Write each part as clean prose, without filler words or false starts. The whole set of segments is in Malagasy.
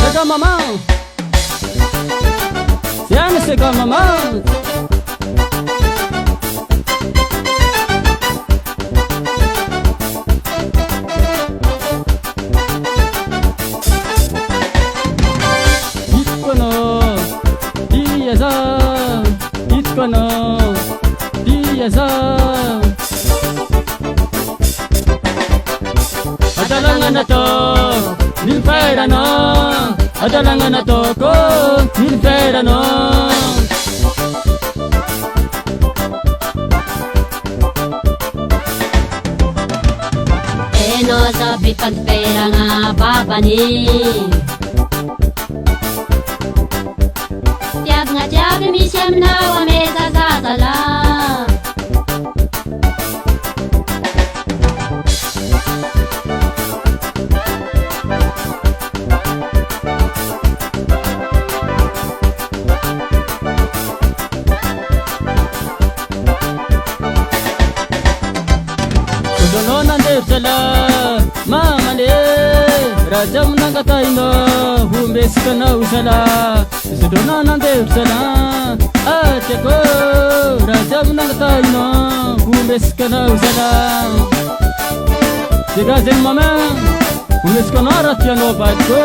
Sega mamã. Siana sega mamã. Itkono diaza adalangan na to nilpera no adalangan na to ko nilpera no eno sabi pagpera nga babani tiag nga tiag mi siyam na wa mesa sasala Sudono nande sala mamale rajam nangatayno humbes kana usala Sudono nande sala ateko rajam nangatayno humbes kana usala Tigazen mama humbes kana ratiano batko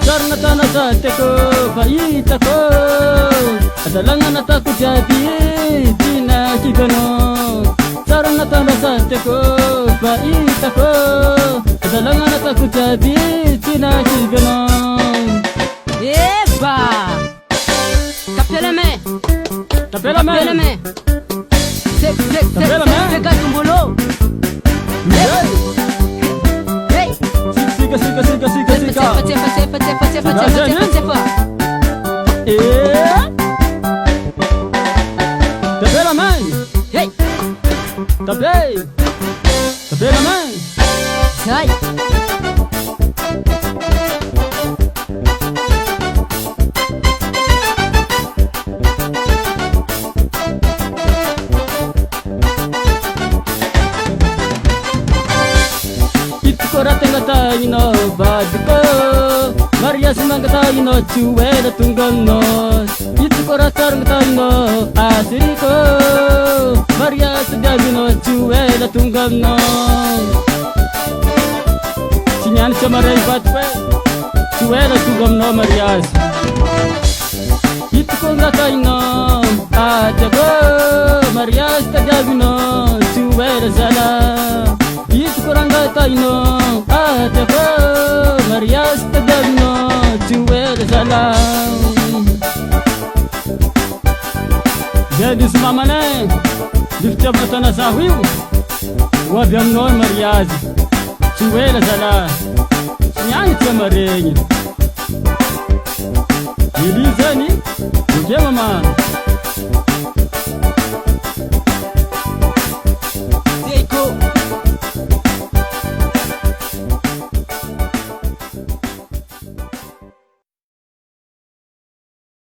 Sarna kana sateko paitako adalangan ataku jadi tina kigano Sarang natanda sateko paitako adalangan ataku jadi tina kigano Eba Tapelame Tapelame Sega tumbolo Hey Siga Cepa Tapelame Hey Tapelame Sai Koratengataino badko Maria simangataino chuwela tungano Itu koratengataino asiriko Maria sejagino chuwela tungano Sinyan chamarai batwe chuwela tungano Marias Itu koratengataino ajago Maria sejagino chuwela zala Itu kurangga taino ateko Marias tadagno chuwel salam Jadi sumamane diftab natana sahiw wabiamno Marias chuwel salam Sinyani tamarenyi Ilizani uje mama